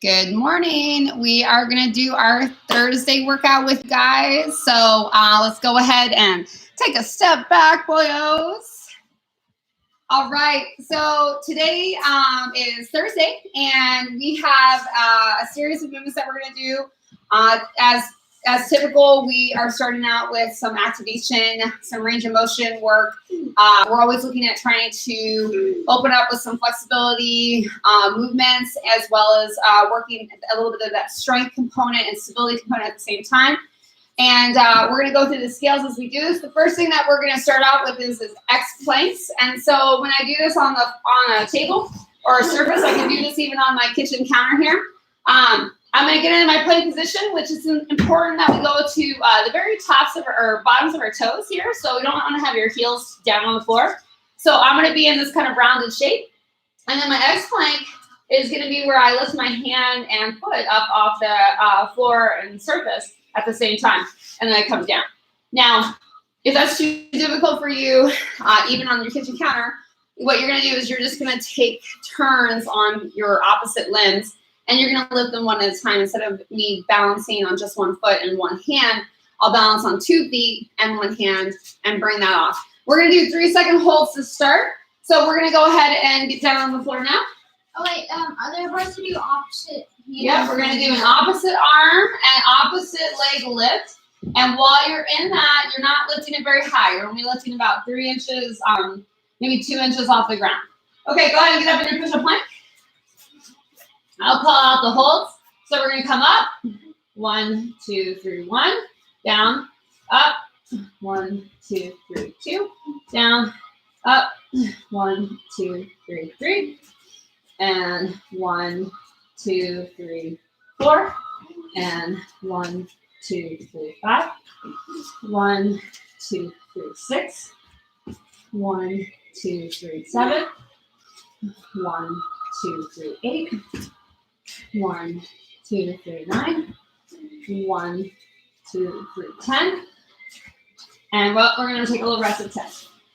Good morning. We are going to do our Thursday workout with guys. So let's go ahead and take a step back, boyos. All right. So today is Thursday, and we have a series of movements that we're going to do. As typical, we are starting out with some activation, some range of motion work. We're always looking at trying to open up with some flexibility movements, as well as working a little bit of that strength component and stability component at the same time. And we're going to go through the scales as we do this. The first thing that we're going to start out with is X planks. And so when I do this on a table or a surface, I can do this even on my kitchen counter here. I'm going to get into my plank position, which is important that we go to the very tops of or bottoms of our toes here. So we don't want to have your heels down on the floor. So I'm going to be in this kind of rounded shape. And then my X plank is going to be where I lift my hand and foot up off the floor and surface at the same time. And then I come down. Now, if that's too difficult for you, even on your kitchen counter, what you're going to do is you're just going to take turns on your opposite limbs. And you're going to lift them one at a time. Instead of me balancing on just one foot and one hand, I'll balance on 2 feet and one hand and bring that off. We're going to do 3-second holds to start. So we're going to go ahead and get down on the floor now. Oh, wait, are there parts to do opposite? Yeah, we're going to do an opposite arm and opposite leg lift. And while you're in that, you're not lifting it very high. You're only lifting about 3 inches, maybe 2 inches off the ground. Okay, go ahead and get up in your push-up plank. I'll call out the holds. So we're going to come up. 1, 2, 3, 1. Down, up. 1, 2, 3, 2. Down, up. 1, 2, 3, 3. And 1, 2, 3, 4. And 1, 2, 3, 5. 1, 2, 3, 6. 1, 2, 3, 7. 1, 2, 3, 8. 1, 2, 3, 9. 1, 2, 3, 10. And well, we're going to take a little rest at 10.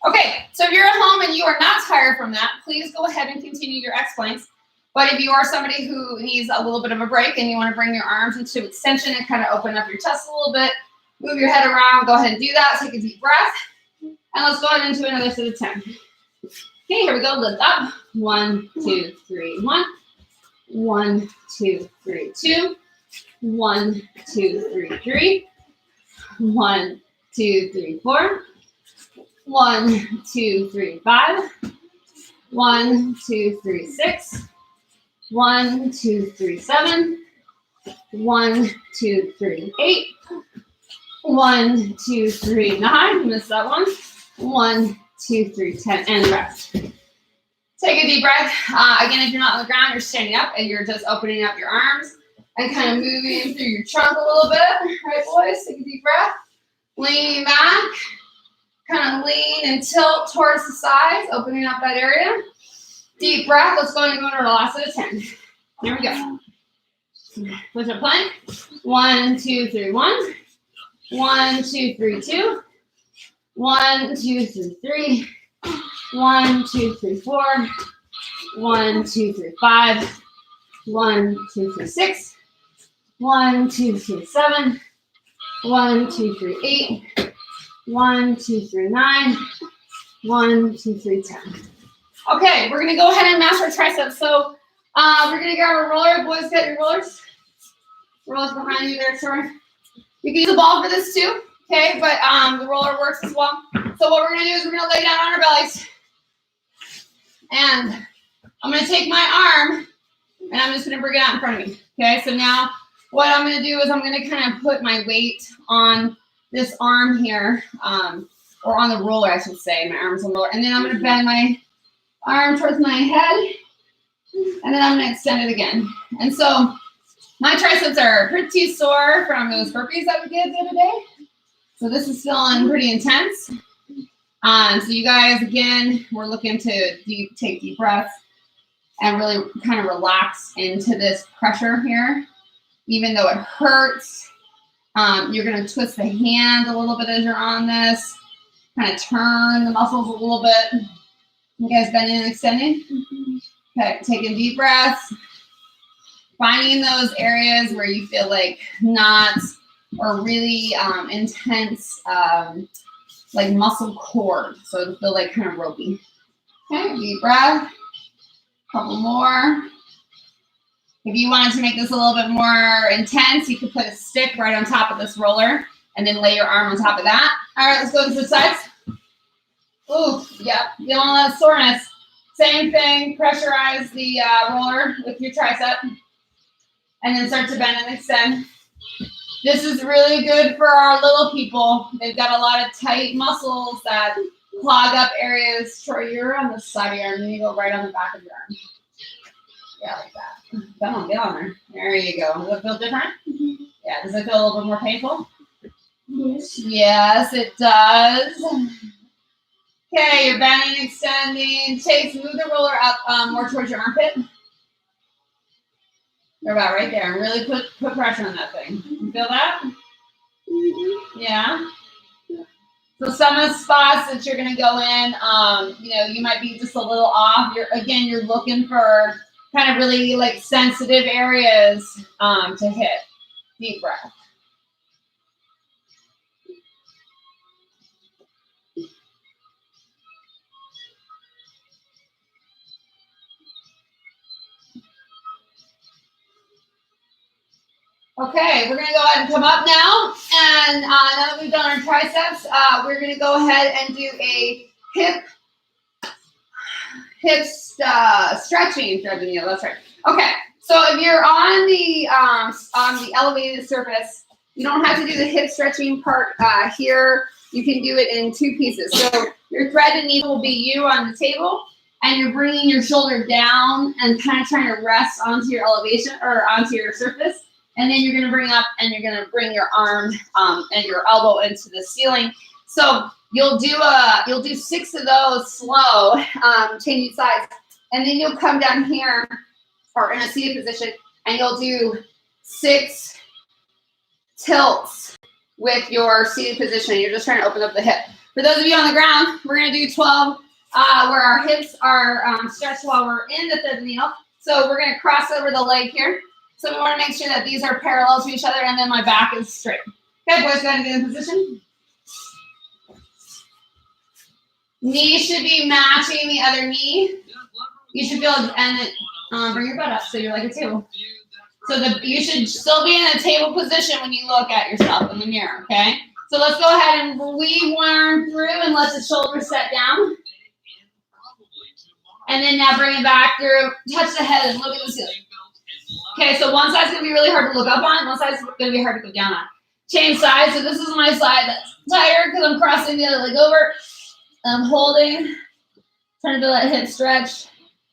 Okay, so if you're at home and you are not tired from that, please go ahead and continue your X planks. But if you are somebody who needs a little bit of a break and you want to bring your arms into extension and kind of open up your chest a little bit, move your head around, go ahead and do that. Take a deep breath. And let's go ahead into another set of 10. Okay, here we go. Lift up. 1, 2, 3, 1. 1, 2, 3, 2. 1, 2, 3, 3. 1, 2, 3, 4. 1, 2, 3, 5. 1, 2, 3, 6. 1, 2, 3, 7. 1, 2, 3, 8. 1, 2, 3, 9. Missed that one. 1, 2, 3, 10. And rest. Take a deep breath. Again, if you're not on the ground, you're standing up and you're just opening up your arms and kind of moving through your trunk a little bit. Right, boys? Take a deep breath. Lean back. Kind of lean and tilt towards the sides, opening up that area. Deep breath. Let's go into our last set of 10. Here we go. Push up plank. 1, 2, 3, 1. 1, 2, 3, 2. 1, 2, 3, 3. 1, 2, 3, 4. 1, 2, 3, 5. 1, 2, 3, 6. 1, 2, 3, 7. 1, 2, 3, 8. 1, 2, 3, 9. 1, 2, 3, 10. Okay, we're gonna go ahead and mash our triceps. So we're gonna grab a roller. Boys, get your rollers. Rollers behind you there, sorry. You can use a ball for this too, okay? But the roller works as well. So what we're gonna do is we're gonna lay down on our bellies. And I'm going to take my arm, and I'm just going to bring it out in front of me. Okay, so now what I'm going to do is I'm going to kind of put my weight on this arm here, or on the roller, I should say. My arm's on the roller. And then I'm going to bend my arm towards my head, and then I'm going to extend it again. And so my triceps are pretty sore from those burpees that we did the other day. So this is feeling pretty intense. So you guys, again, we're looking to take deep breaths and really kind of relax into this pressure here. Even though it hurts, you're going to twist the hand a little bit as you're on this. Kind of turn the muscles a little bit. You guys bending and extending? Okay, taking deep breaths. finding those areas where you feel like knots or really intense like muscle cord. So it'll feel like kind of ropey. Okay, deep breath. Couple more. If you wanted to make this a little bit more intense, you could put a stick right on top of this roller and then lay your arm on top of that. All right, let's go to the sides. Ooh, yep, feeling that soreness. Same thing, pressurize the roller with your tricep and then start to bend and extend. This is really good for our little people. They've got a lot of tight muscles that clog up areas. Troy, you're on the side of your arm, then you go right on the back of your arm. Yeah, like that. Come on, get on there. There you go. Does it feel different? Mm-hmm. Yeah, does it feel a little bit more painful? Yes. Yes, it does. Okay, you're bending, extending. Chase, move the roller up more towards your armpit. You're about right there. And really put pressure on that thing. You feel that? Mm-hmm. Yeah. So some of the spots that you're going to go in, you might be just a little off. You're looking for kind of really like sensitive areas to hit. Deep breath. Okay, we're going to go ahead and come up now. And now that we've done our triceps, we're going to go ahead and do a hip stretching. Yeah, that's right. Okay, so if you're on the elevated surface, you don't have to do the hip stretching part here. You can do it in two pieces. So your thread and needle will be you on the table, and you're bringing your shoulder down and kind of trying to rest onto your elevation or onto your surface. And then you're going to bring up and you're going to bring your arm and your elbow into the ceiling. So you'll do 6 of those slow, changing sides, and then you'll come down here or in a seated position, and you'll do 6 tilts with your seated position. You're just trying to open up the hip. For those of you on the ground, we're going to do 12 where our hips are stretched while we're in the thread needle. So we're going to cross over the leg here. So we want to make sure that these are parallel to each other, and then my back is straight. Okay, boys, go ahead and get in position. Knee should be matching the other knee. You should feel, and bring your butt up so you're like a table. So you should still be in a table position when you look at yourself in the mirror, okay? So let's go ahead and weave one arm through and let the shoulders set down. And then now bring it back through, touch the head and look at the ceiling. Okay, so one side's going to be really hard to look up on, one side's going to be hard to go down on. Change sides, so this is my side that's tired because I'm crossing the other leg over. I'm holding, trying to feel that hip stretch,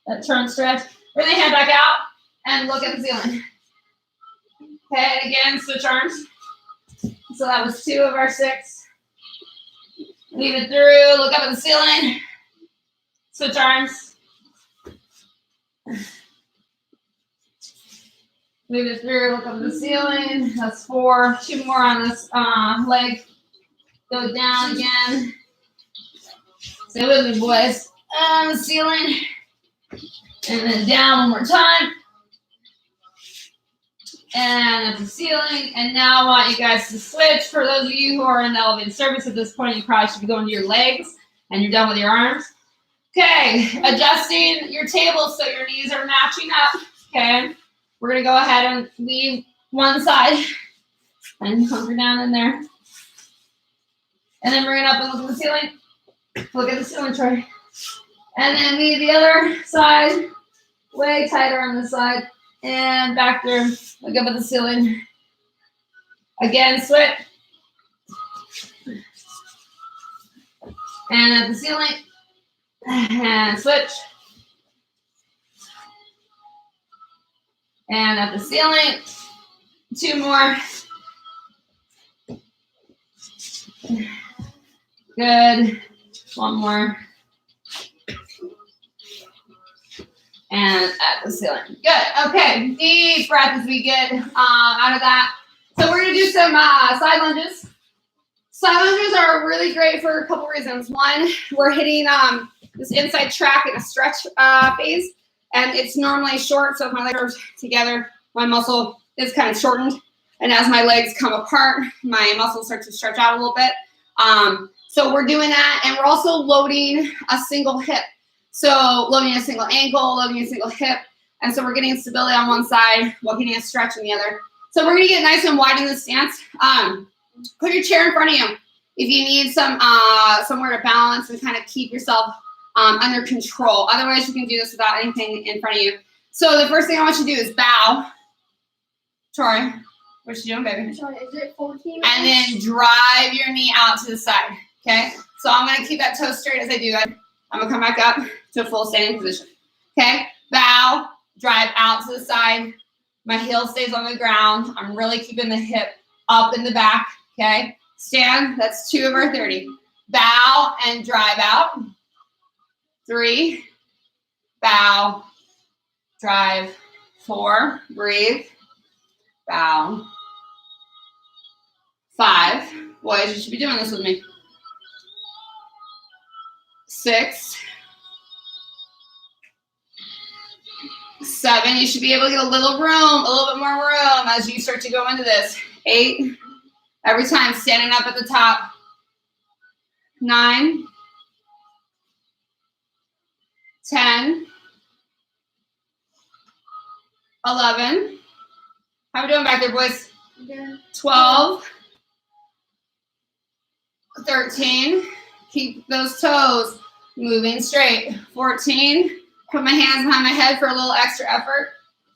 that trunk stretch. Bring the hand back out and look at the ceiling. Okay, and again, switch arms. So that was 2 of our 6. Leave it through, look up at the ceiling. Switch arms. Move it through, look up at the ceiling. That's 4. 2 more on this leg. Go down again. Stay with me, boys. On the ceiling. And then down one more time. And at the ceiling. And now I want you guys to switch. For those of you who are in the elevated surface at this point, you probably should be going to your legs. And you're done with your arms. Okay, adjusting your table so your knees are matching up. Okay. We're going to go ahead and leave one side and hunker down in there. And then bring it up and look at the ceiling. Look at the ceiling, Troy. And then leave the other side way tighter on this side. And back through. Look up at the ceiling. Again, switch. And at the ceiling. And switch. And at the ceiling, 2 more. Good. 1 more. And at the ceiling. Good. Okay. Deep breath as we get out of that. So we're going to do some side lunges. Side lunges are really great for a couple reasons. One, we're hitting this inside track in a stretch phase. And it's normally short, so if my legs are together, my muscle is kind of shortened. And as my legs come apart, my muscles start to stretch out a little bit. So we're doing that, and we're also loading a single hip. So loading a single ankle, loading a single hip. And so we're getting stability on one side while getting a stretch on the other. So we're gonna get nice and wide in this stance. Put your chair in front of you. If you need somewhere to balance and kind of keep yourself under control. Otherwise, you can do this without anything in front of you. So the first thing I want you to do is bow. Troy, what you doing, baby? Sorry, is it 14? And then drive your knee out to the side, okay? So I'm gonna keep that toe straight as I do that. I'm gonna come back up to a full standing position, okay? Bow, drive out to the side. My heel stays on the ground. I'm really keeping the hip up in the back, okay? Stand, that's 2 of our 30. Bow and drive out. 3, bow, drive. 4, breathe, bow. 5, boys, you should be doing this with me. 6, 7, you should be able to get a little bit more room as you start to go into this. 8, every time standing up at the top. 9, 10, 11, how we doing back there, boys? Good. 12, 13, keep those toes moving straight. 14, put my hands behind my head for a little extra effort.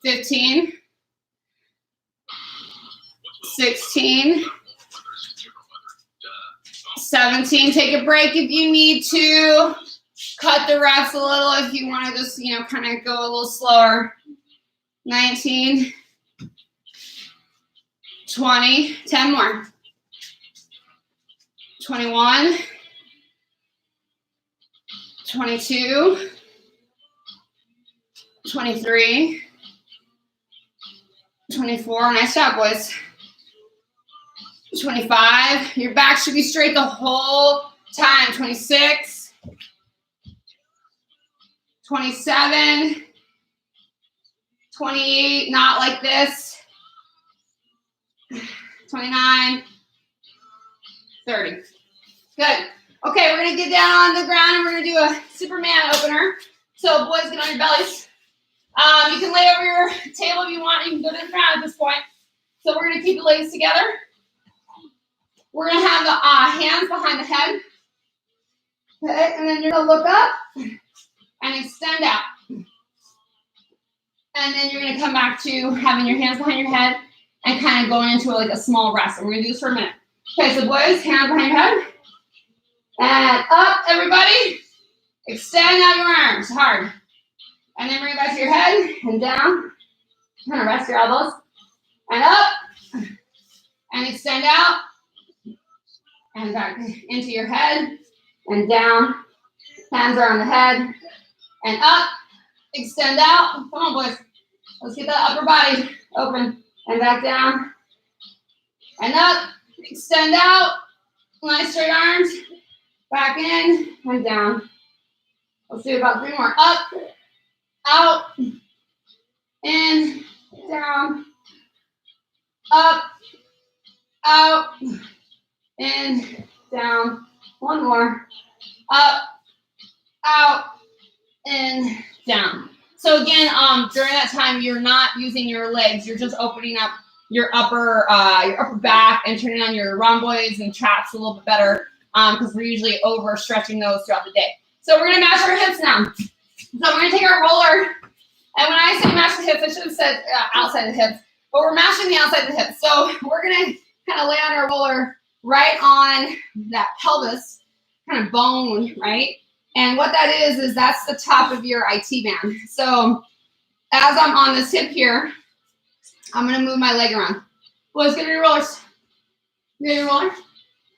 15, 16, 17, take a break if you need to. Cut the reps a little if you want to just, kind of go a little slower. 19, 20, 10 more. 21, 22, 23, 24. Nice job, boys. 25. Your back should be straight the whole time. 26, 27, 28, not like this. 29, 30. Good. Okay, we're going to get down on the ground and we're going to do a Superman opener. So boys, get on your bellies. You can lay over your table if you want. You can go to the ground at this point. So we're going to keep the legs together. We're going to have the hands behind the head. Okay, and then you're going to look up and extend out. And then you're going to come back to having your hands behind your head and kind of going into like a small rest. And we're going to do this for a minute. Okay, so boys, hands behind your head. And up, everybody. Extend out your arms hard. And then bring it back to your head and down. Kind of rest your elbows. And up. And extend out. And back into your head. And down. Hands are on the head. And up. Extend out. Come on, boys. Let's get that upper body open. And back down. And up. Extend out. Nice straight arms. Back in and down. Let's do about 3 more. Up, out, in, down, up, out, in, down. 1 more. Up, out, in, down. So again, during that time, you're not using your legs. You're just opening up your upper back and turning on your rhomboids and traps a little bit better. Because we're usually overstretching those throughout the day. So we're going to match our hips now. So we're going to take our roller. And when I say match the hips, I should have said outside the hips. But we're matching the outside the hips. So we're going to kind of lay on our roller right on that pelvis, kind of bone, right? And what that is that's the top of your IT band. So as I'm on this hip here, I'm going to move my leg around. Boys, get your rollers. Get your roller.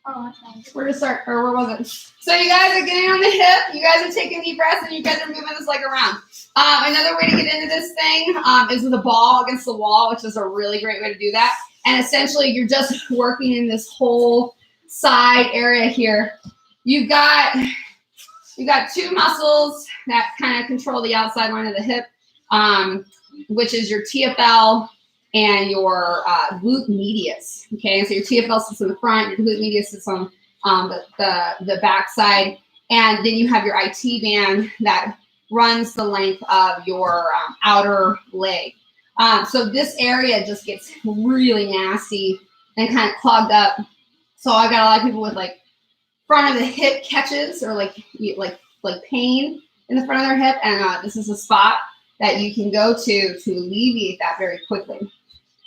Oh, okay. Where to start, or where was it? So you guys are getting on the hip, you guys are taking deep breaths, and you guys are moving this leg around. Another way to get into this thing is with a ball against the wall, which is a really great way to do that. And essentially, you're just working in this whole side area here. You've got 2 muscles that kind of control the outside line of the hip, which is your TFL and your glute medius. Okay, so your TFL sits in the front, your glute medius sits on the back side, and then you have your IT band that runs the length of your outer leg. So this area just gets really nasty and kind of clogged up. So I've got a lot of people with like front of the hip catches or like pain in the front of their hip, and this is a spot that you can go to alleviate that very quickly.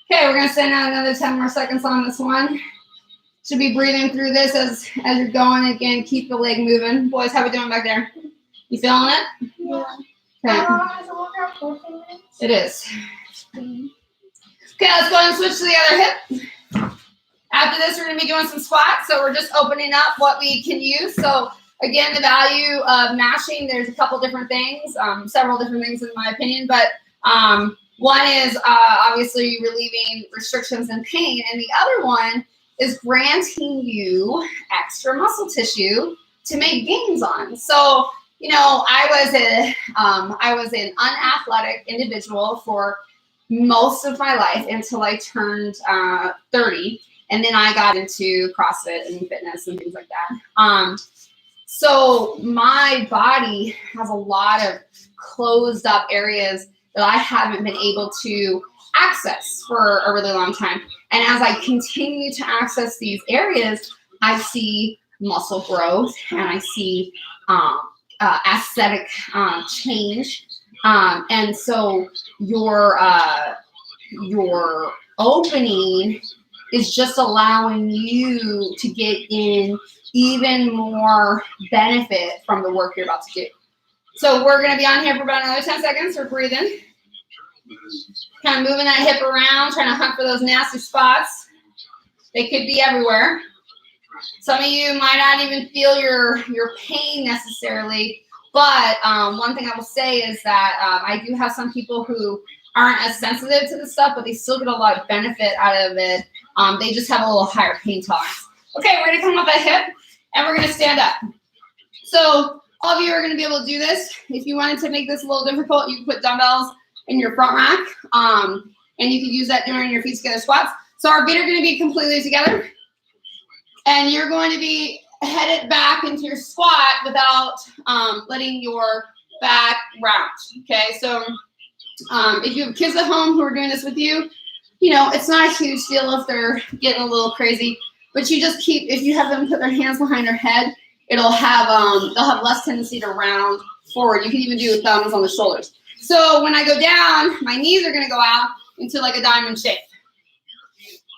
Okay, we're gonna send out another 10 more seconds on this one. Should be breathing through this as you're going. Again, keep the leg moving. Boys, how we doing back there? You feeling it? Yeah. Okay. Has it worked out 14 minutes? It is. Okay, let's go ahead and switch to the other hip. After this, we're going to be doing some squats. So we're just opening up what we can use. So again, the value of mashing, there's a couple different things, several different things in my opinion. But one is obviously relieving restrictions and pain. And the other one is granting you extra muscle tissue to make gains on. So, you know, I was an unathletic individual for most of my life until I turned 30. And then I got into CrossFit and fitness and things like that. So my body has a lot of closed up areas that I haven't been able to access for a really long time. And as I continue to access these areas, I see muscle growth and I see aesthetic change. And so your opening is just allowing you to get in even more benefit from the work you're about to do. So we're going to be on here for about another 10 seconds. We're breathing. Kind of moving that hip around, trying to hunt for those nasty spots. They could be everywhere. Some of you might not even feel your pain necessarily, but one thing I will say is that I do have some people who aren't as sensitive to this stuff, but they still get a lot of benefit out of it. They just have a little higher pain tolerance. Okay, we're going to come up that hip, and we're going to stand up. So all of you are going to be able to do this. If you wanted to make this a little difficult, you can put dumbbells in your front rack, and you can use that during your feet together squats. So our feet are going to be completely together, and you're going to be headed back into your squat without letting your back round. Okay, so if you have kids at home who are doing this with you, you know, it's not a huge deal if they're getting a little crazy, but you just keep, if you have them put their hands behind their head, it'll have, they'll have less tendency to round forward. You can even do thumbs on the shoulders. So when I go down, my knees are going to go out into like a diamond shape.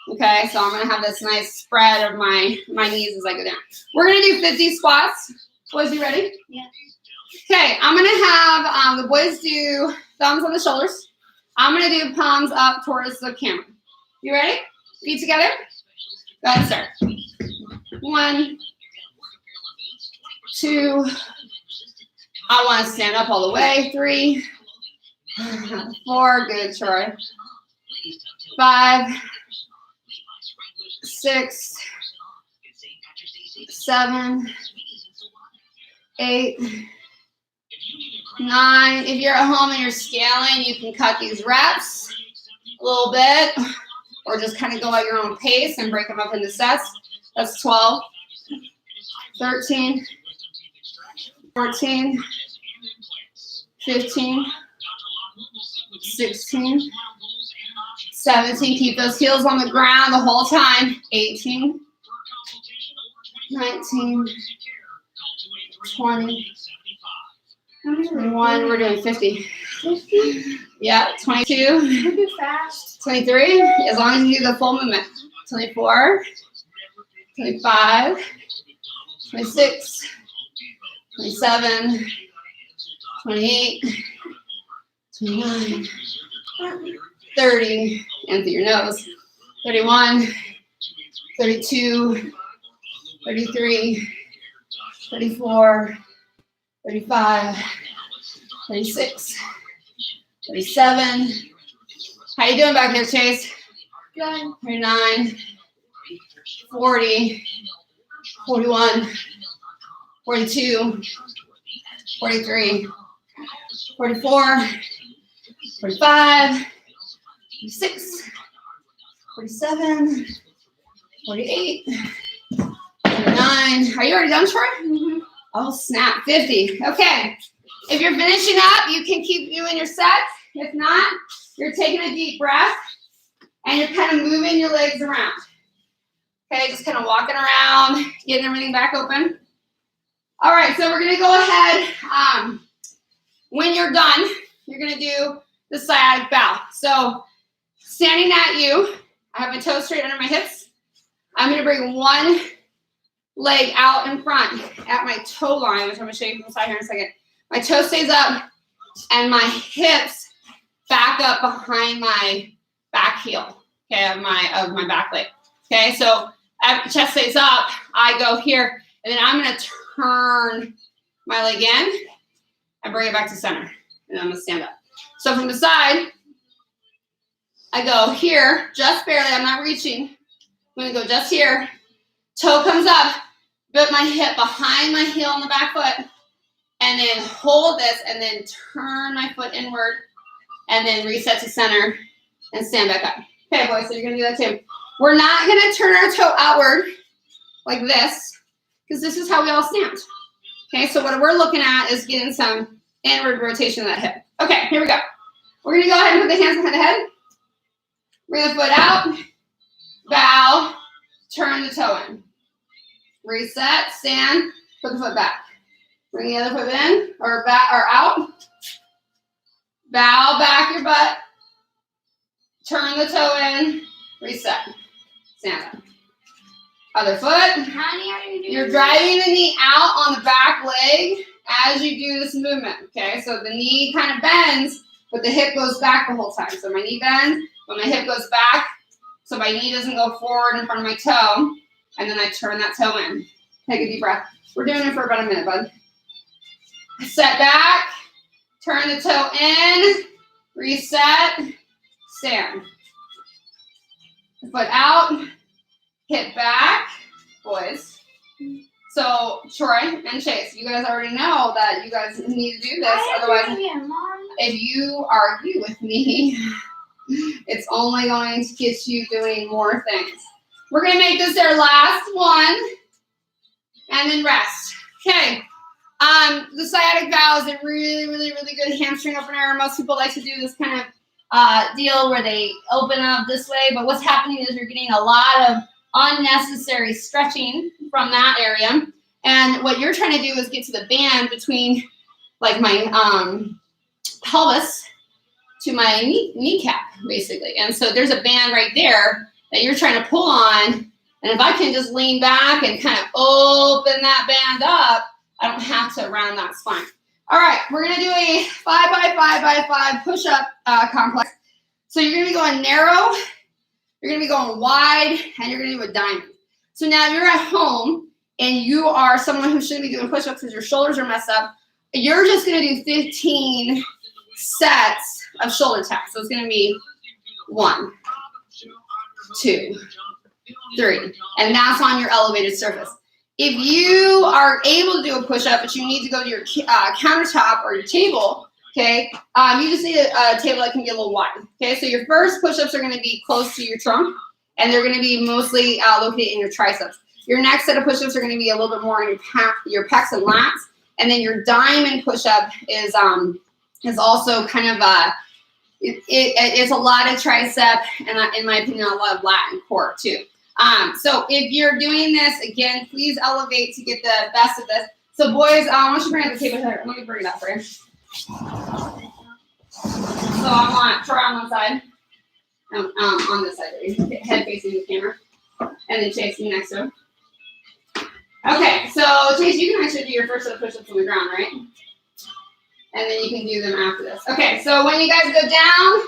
Okay, so I'm going to have this nice spread of my knees as I go down. We're going to do 50 squats. Boys, you ready? Yeah. Okay, I'm going to have the boys do thumbs on the shoulders. I'm going to do palms up towards the camera. You ready? Feet together. Go ahead and start. 1, 2. I want to stand up all the way. 3, 4. Good, Troy. 5, 6, 7, 8, 9. If you're at home and you're scaling, you can cut these reps a little bit, or just kind of go at your own pace and break them up into sets. That's 12, 13, 14, 15, 16, 17. Keep those heels on the ground the whole time. 18, 19, 20, 21. We're doing 50. 50? Yeah, 22. You do fast. 23, as long as you do the full movement. 24, 25, 26, 27, 28, 29, 30, in through your nose, 31, 32, 33, 34, 35, 36, 37. How you doing back there, Chase? Good. 39, 40, 41, 42, 43, 44, 45, 46, 47, 48, 49. Are you already done, Troy? Mm-hmm. Oh, snap, 50. Okay. If you're finishing up, you can keep doing your sets. If not, you're taking a deep breath and you're kind of moving your legs around. Okay, just kind of walking around, getting everything back open. All right, so we're going to go ahead. When you're done, you're going to do the sciatic bow. So standing at you, I have my toes straight under my hips. I'm going to bring one leg out in front at my toe line, which I'm going to show you from the side here in a second. My toe stays up and my hips back up behind my back heel, okay, of my back leg. Okay, so chest stays up, I go here, and then I'm going to turn my leg in and bring it back to center, and then I'm going to stand up. So from the side, I go here, just barely, I'm not reaching. I'm going to go just here, toe comes up, put my hip behind my heel on the back foot, and then hold this, and then turn my foot inward, and then reset to center, and stand back up. Okay, boys, so you're going to do that too. We're not going to turn our toe outward like this, because this is how we all stand. Okay, so what we're looking at is getting some inward rotation of that hip. Okay, here we go. We're going to go ahead and put the hands behind the head. Bring the foot out, bow, turn the toe in. Reset, stand, put the foot back. Bring the other foot in, or back, or out. Bow back your butt. Turn the toe in, reset. Stand up. Other foot. Honey, are you doing You're driving the knee out on the back leg as you do this movement, okay? So the knee kind of bends, but the hip goes back the whole time. So my knee bends, but my hip goes back, so my knee doesn't go forward in front of my toe, and then I turn that toe in. Take a deep breath. We're doing it for about a minute, bud. Set back, turn the toe in, reset, stand. Foot out, hip back, boys. So Troy and Chase, you guys already know that you guys need to do this. Otherwise, if you argue with me, it's only going to get you doing more things. We're going to make this our last one, and then rest. Okay. The sciatic bow is a really, really, really good hamstring opener. Most people like to do this kind of deal where they open up this way, but what's happening is you're getting a lot of unnecessary stretching from that area. And what you're trying to do is get to the band between like my pelvis to my kneecap, basically. And so there's a band right there that you're trying to pull on. And if I can just lean back and kind of open that band up, I don't have to round that spine. All right, we're going to do a 5 by 5 by 5 push-up complex. So you're going to be going narrow, you're going to be going wide, and you're going to do a diamond. So now you're at home, and you are someone who shouldn't be doing push-ups because your shoulders are messed up. You're just going to do 15 sets of shoulder taps. So it's going to be 1, 2, 3, and that's on your elevated surface. If you are able to do a push-up, but you need to go to your countertop or your table, okay, you just need a table that can be a little wide. Okay, so your first push-ups are going to be close to your trunk, and they're going to be mostly located in your triceps. Your next set of push-ups are going to be a little bit more in your pecs and lats, and then your diamond push-up is also kind of it's a lot of tricep, and in my opinion, a lot of lat and core too. So if you're doing this, again, please elevate to get the best of this. So boys, why don't you bring up the table here? Let me bring it up for you. So I want Troy on one side, on this side, head facing the camera, and then Chase me next to him. Okay, so Chase, you can actually do your first set of push-ups on the ground, right? And then you can do them after this. Okay, so when you guys go down,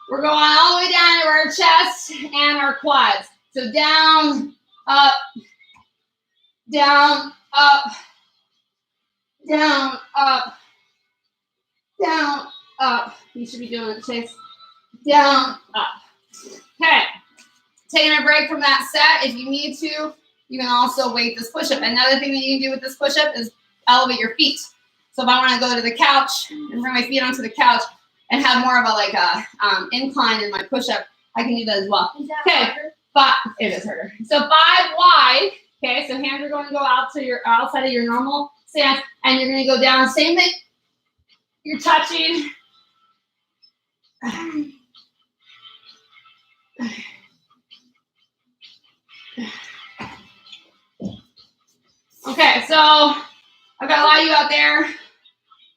we're going all the way down to our chest and our quads. So down, up, down, up, down, up, down, up. You should be doing it, Chase. Down, up. Okay. Taking a break from that set. If you need to, you can also weight this push-up. Another thing that you can do with this push-up is elevate your feet. So if I want to go to the couch and bring my feet onto the couch, and have more of a like a incline in my push-up, I can do that as well. Is that Okay, harder? but it is harder. So 5 wide. Okay, so hands are going to go out to your outside of your normal stance, and you're going to go down. Same thing. You're touching. Okay, so I've got a lot of you out there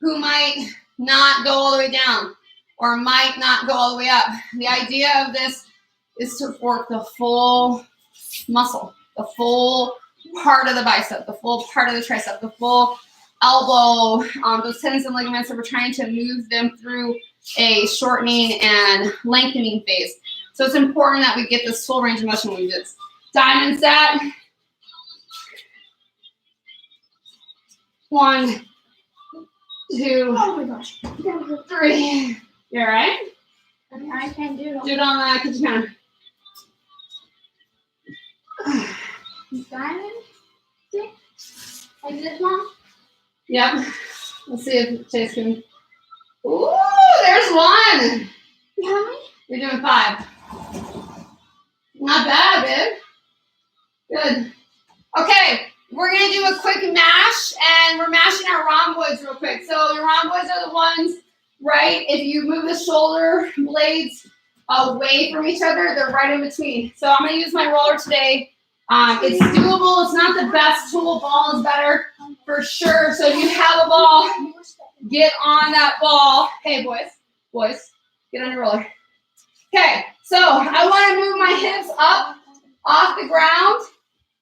who might not go all the way down or might not go all the way up. The idea of this is to work the full muscle, the full part of the bicep, the full part of the tricep, the full elbow, those tendons and ligaments that we're trying to move them through a shortening and lengthening phase. So it's important that we get this full range of motion when we do this. Diamond set. 1, 2, Oh my gosh. 3. You all right? I can't do it. Do it on the kitchen counter. Diamond? Like this one? Yep. Let's see if Chase can. Ooh, there's 1. How many? You're doing 5. Not bad, babe. Good. Okay, we're gonna do a quick mash, and we're mashing our rhomboids real quick. So your rhomboids are the ones, right? If you move the shoulder blades away from each other, they're right in between. So I'm gonna use my roller today. It's doable. It's not the best tool. Ball is better for sure. So if you have a ball, get on that ball. Hey, boys, get on your roller. Okay, so I want to move my hips up off the ground,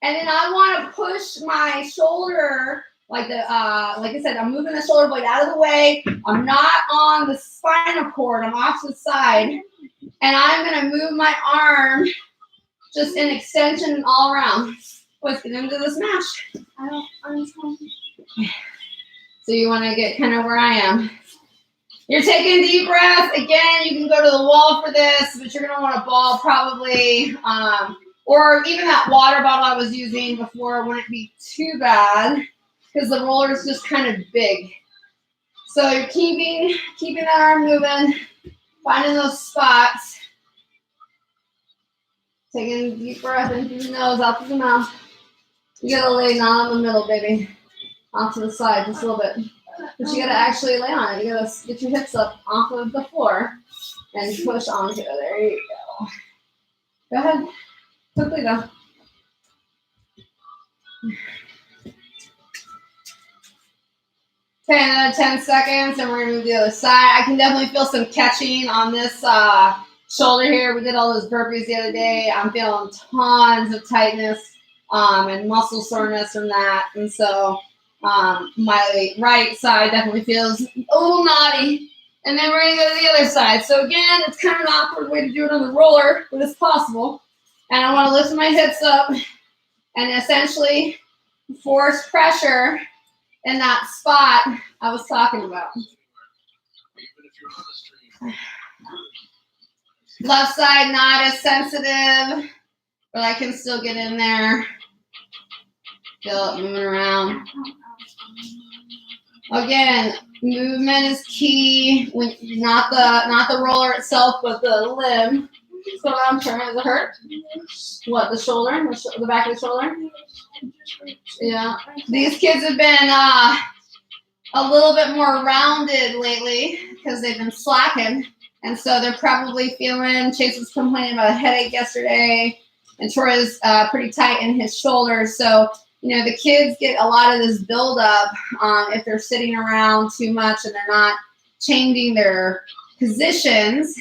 and then I want to push my shoulder like I said, I'm moving the shoulder blade out of the way. I'm not on the spinal cord. I'm off to the side, and I'm gonna move my arm just in extension all around. Let's get into this mash. I'm trying. So you want to get kind of where I am. You're taking a deep breath. Again, you can go to the wall for this, but you're going to want a ball probably, or even that water bottle I was using before wouldn't be too bad because the roller is just kind of big. So you're keeping that arm moving, finding those spots. Taking a deep breath in through the nose, out through the mouth. You gotta lay not in the middle, baby. Off to the side, just a little bit. But you gotta actually lay on it. You gotta get your hips up off of the floor and push onto it. There you go. Go ahead. Quickly though. Okay, another 10 seconds, and we're gonna move the other side. I can definitely feel some catching on this shoulder here. We did all those burpees the other day. I'm feeling tons of tightness and muscle soreness from that. And so my right side definitely feels a little knotty. And then we're going to go to the other side. So again, it's kind of an awkward way to do it on the roller, but it's possible. And I want to lift my hips up and essentially force pressure in that spot I was talking about. Left side not as sensitive, but I can still get in there. Feel it moving around. Again, movement is key. When not the roller itself, but the limb. So I'm turning. Does it hurt? What, the shoulder? The back of the shoulder? Yeah. These kids have been a little bit more rounded lately because they've been slacking. And so they're probably feeling, Chase was complaining about a headache yesterday, and Troy's pretty tight in his shoulders. So, you know, the kids get a lot of this buildup if they're sitting around too much and they're not changing their positions.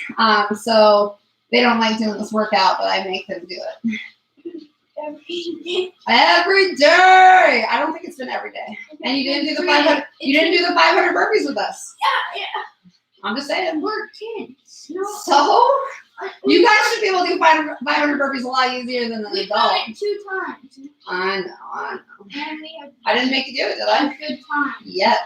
So they don't like doing this workout, but I make them do it. Every day. I don't think it's been every day. And you didn't do the 500. You didn't do the 500 burpees with us. Yeah. I'm just saying. We're kids. No. So you guys should be able to do 500 burpees a lot easier than an We adult. done it 2 times. I know. And we have I didn't make you do it, did a I? good time. Yet.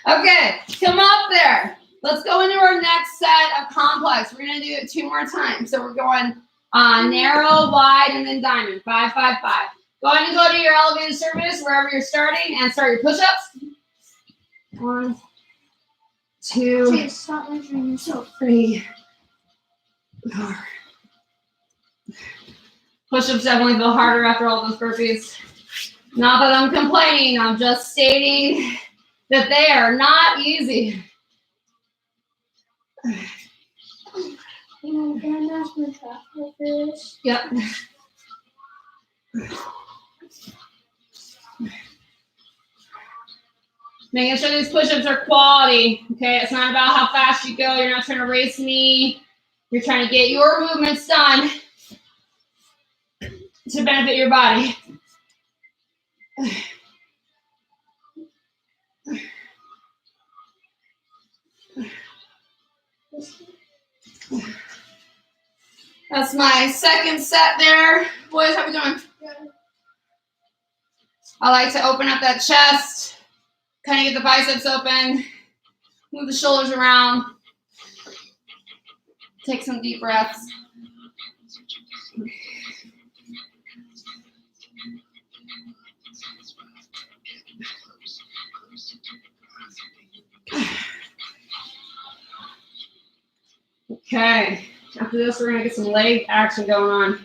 Okay, come up there. Let's go into our next set of complex. We're gonna do it 2 more times. So we're going narrow, wide, and then diamond. 5, 5, 5. Go ahead and go to your elevated surface wherever you're starting and start your push-ups. 1, 2, Okay, stop measuring yourself. 3, 4. Push-ups definitely feel harder after all those burpees. Not that I'm complaining, I'm just stating that they are not easy. You know, can I ask my back for this? Yep. Making sure these push-ups are quality, okay? It's not about how fast you go. You're not trying to race me. You're trying to get your movements done to benefit your body. That's my second set there. Boys, how we doing? I like to open up that chest, kind of get the biceps open, move the shoulders around, take some deep breaths. Okay, after this, we're gonna get some leg action going on.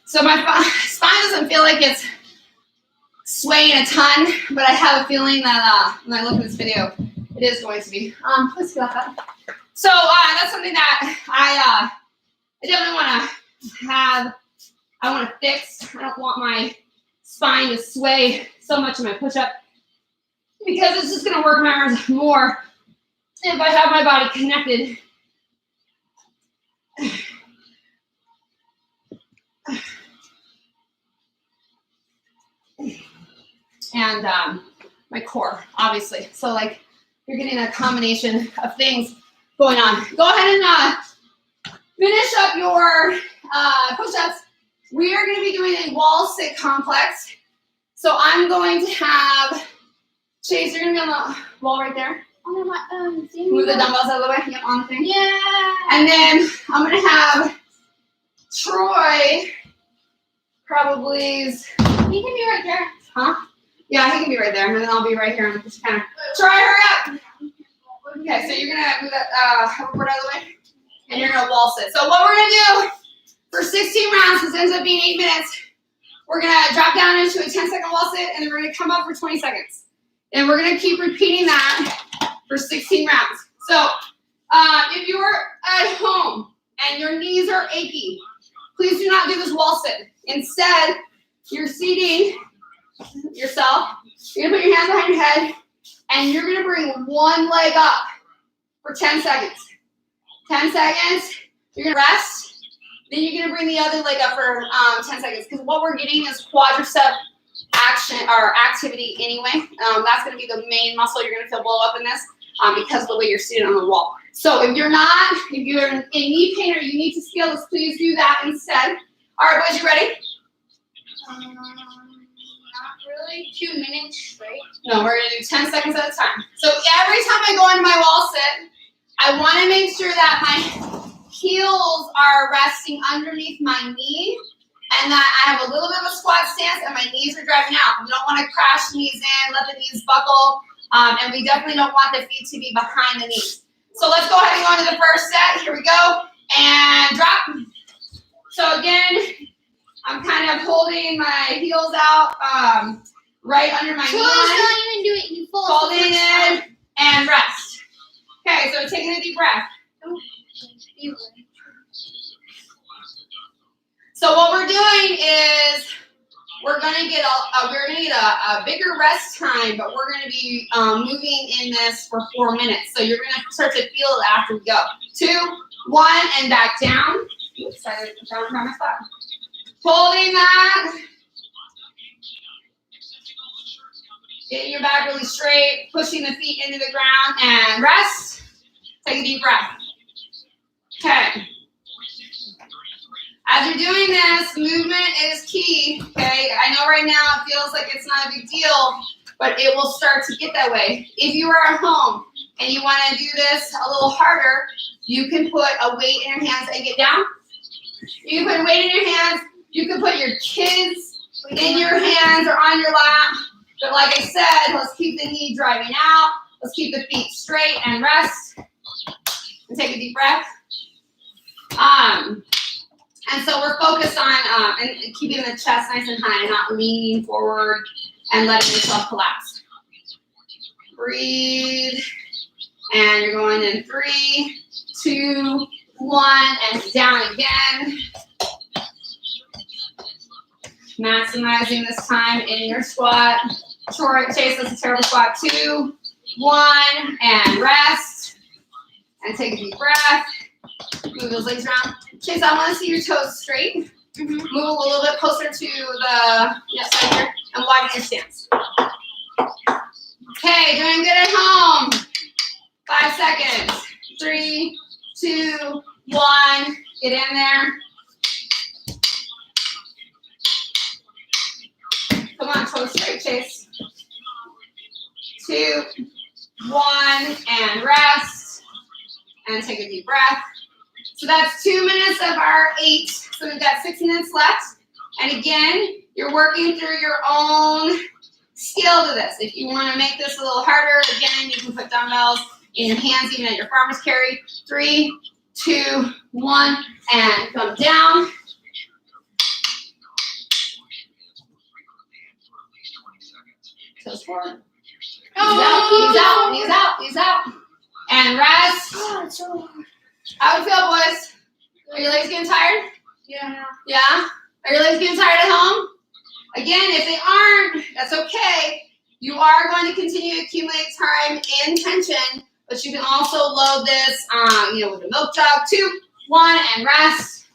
So my spine doesn't feel like it's swaying a ton, but I have a feeling that when I look at this video, it is going to be. Let's feel that. So that's something that I definitely want to have. I want to fix. I don't want my spine to sway so much in my push-up because it's just going to work my arms more if I have my body connected. And my core, obviously. So like you're getting a combination of things going on. Go ahead and finish up your push-ups. We are going to be doing a wall sit complex. So I'm going to have Chase, you're going to be on the wall right there. On my thing. Move the dumbbells out of the way. Yep, on the thing. Yeah. And then I'm going to have Troy probably. He can be right there. Huh? Yeah, he can be right there, and then I'll be right here. And just kind of try, hurry up. Okay, so you're gonna move that hoverboard out of the way, and you're gonna wall sit. So what we're gonna do for 16 rounds, this ends up being 8 minutes. We're gonna drop down into a 10-second wall sit, and then we're gonna come up for 20 seconds, and we're gonna keep repeating that for 16 rounds. So if you're at home and your knees are achy, please do not do this wall sit. Instead, you're seating yourself. You're gonna put your hands behind your head, and you're gonna bring one leg up for 10 seconds. 10 seconds. You're gonna rest. Then you're gonna bring the other leg up for 10 seconds. Because what we're getting is quadricep action or activity anyway. That's gonna be the main muscle you're gonna feel blow up in this because of the way you're sitting on the wall. So if you're in knee pain or you need to scale this, please do that instead. All right, boys, you ready? Not really. 2 minutes straight. No, we're gonna do 10 seconds at a time. So every time I go into my wall sit, I wanna make sure that my heels are resting underneath my knee and that I have a little bit of a squat stance and my knees are driving out. We don't wanna crash knees in, let the knees buckle, and we definitely don't want the feet to be behind the knees. So let's go ahead and go into the first set. Here we go, and drop. So again, I'm kind of holding my heels out right under my knee line. Not even doing it. You Holding in and rest. Okay, so taking a deep breath. So what we're doing is we're gonna get a bigger rest time, but we're gonna be moving in this for 4 minutes. So you're gonna start to feel it after we go. 2, 1, and back down. Oops, I down from my spot. Holding that. Getting your back really straight, pushing the feet into the ground, and rest. Take a deep breath. Okay. As you're doing this, movement is key, okay? I know right now it feels like it's not a big deal, but it will start to get that way. If you are at home and you want to do this a little harder, you can put a weight in your hands and get down. You can put a weight in your hands. You can put your kids in your hands or on your lap. But like I said, let's keep the knee driving out. Let's keep the feet straight and rest. And take a deep breath. And so we're focused on and keeping the chest nice and high, not leaning forward and letting yourself collapse. Breathe. And you're going in 3, 2, 1, and down again. Maximizing this time in your squat. Short chase, that's a terrible squat. 2, 1, and rest. And take a deep breath. Move those legs around. Chase, I want to see your toes straight. Move a little bit closer to the side here and widen your stance. Okay, doing good at home. 5 seconds. 3, 2, 1. Get in there. Come on, toes straight, Chase. 2, 1, and rest. And take a deep breath. So that's 2 minutes of our 8. So we've got 6 minutes left. And again, you're working through your own skill to this. If you want to make this a little harder, again, you can put dumbbells in your hands, even at your farmer's carry. 3, 2, 1, and come down. Toes forward. Knees out, knees out, knees out. And rest. Oh, it's so hard. How it feel, boys? Are your legs getting tired? Yeah. Yeah? Are your legs getting tired at home? Again, if they aren't, that's okay. You are going to continue to accumulate time in tension, but you can also load this, with a milk jog. 2, 1, and rest.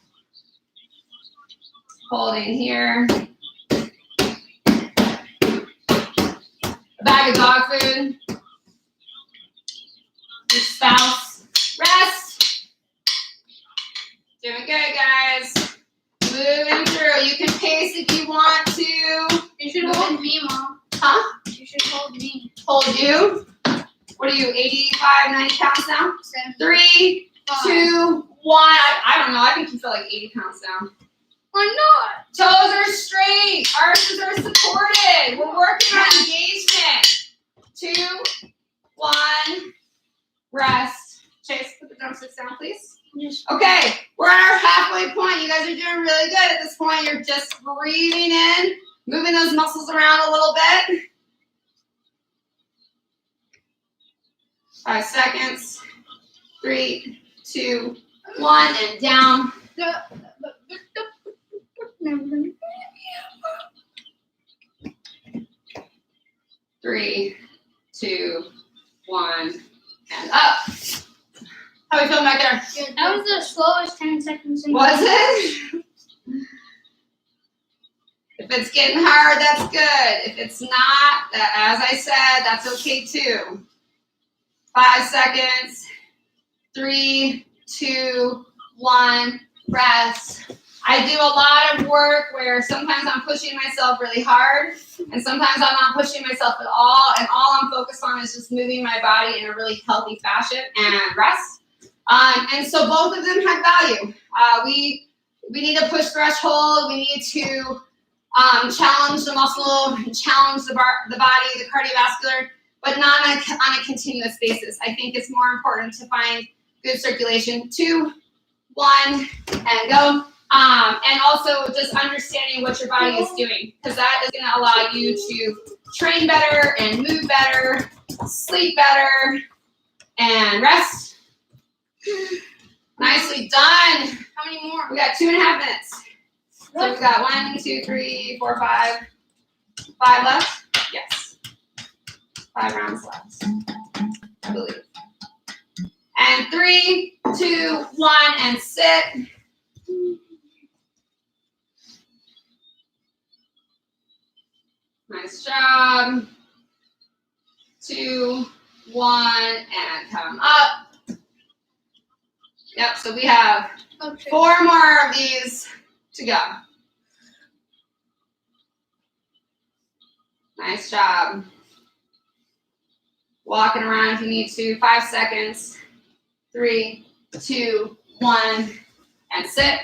Holding here. A bag of dog food. Your spouse. Rest. Doing good, guys. Moving through. You can pace if you want to. You should hold me, Mom. Huh? You should hold me. Hold you. What are you, 85, 90 pounds now? 3, 2, 1. I don't know. I think you feel like 80 pounds now. Why not? Toes are straight. Arches are supported. We're working on engagement. 2, 1. Rest. Chase, put the drumsticks down, please. Yes. Okay, we're at our halfway point. You guys are doing really good at this point. You're just breathing in, moving those muscles around a little bit. 5 seconds. 3, 2, 1, and down. 3, 2, 1, and up. How are we feeling back there? That was the slowest 10 seconds. Was it? If it's getting hard, that's good. If it's not, as I said, that's okay too. 5 seconds. 3, 2, 1, rest. I do a lot of work where sometimes I'm pushing myself really hard, and sometimes I'm not pushing myself at all, and all I'm focused on is just moving my body in a really healthy fashion and rest. And so both of them have value. We need to push threshold. We need to challenge the muscle, challenge the body, the cardiovascular, but not on a continuous basis. I think it's more important to find good circulation. 2, 1, and go. And also just understanding what your body is doing, because that is going to allow you to train better and move better, sleep better, and rest. Nicely done. How many more? We got 2.5 minutes. So we've got 1, 2, 3, 4, 5. 5 left? Yes. 5 rounds left, I believe. And 3, 2, 1, and sit. Nice job. 2, 1, and come up. Yep, so we have 4 more of these to go. Nice job. Walking around if you need to. 5 seconds. 3, 2, 1, and sit.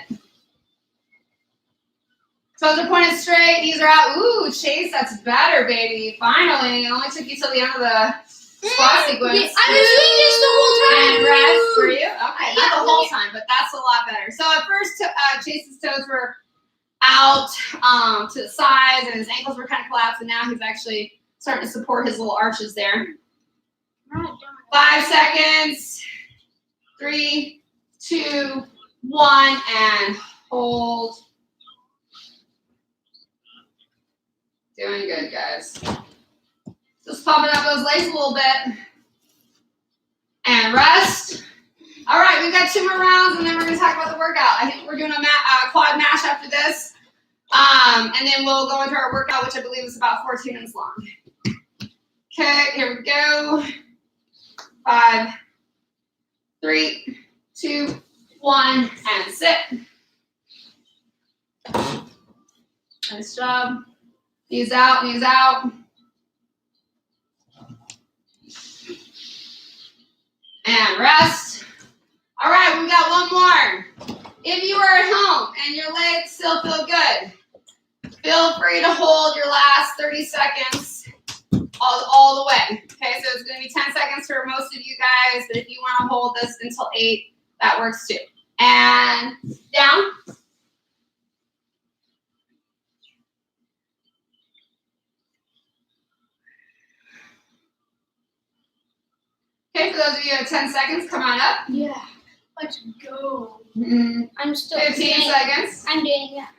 Toes are pointed straight. Knees are out. Ooh, Chase, that's better, baby. Finally. It only took you till the end of the squat sequence. I was doing this the whole time. And rest for you. Okay, not the whole time, but that's a lot better. So at first, Chase's toes were out to the sides, and his ankles were kind of collapsed, and now he's actually starting to support his little arches there. 5 seconds. 3, 2, 1, and hold. Doing good, guys. Just pumping up those legs a little bit. And rest. All right, we've got 2 more rounds, and then we're going to talk about the workout. I think we're doing a quad mash after this. And then we'll go into our workout, which I believe is about 14 minutes long. Okay, here we go. 5, 3, 2, 1, and sit. Nice job. Knees out, knees out. And rest. All right, we got one more. If you are at home and your legs still feel good, feel free to hold your last 30 seconds all the way. Okay, so it's going to be 10 seconds for most of you guys, but if you want to hold this until 8, that works too. And down. Okay, for those of you who have 10 seconds, come on up. Yeah, let's go. Mm-hmm. I'm still 15 seconds. I'm doing that.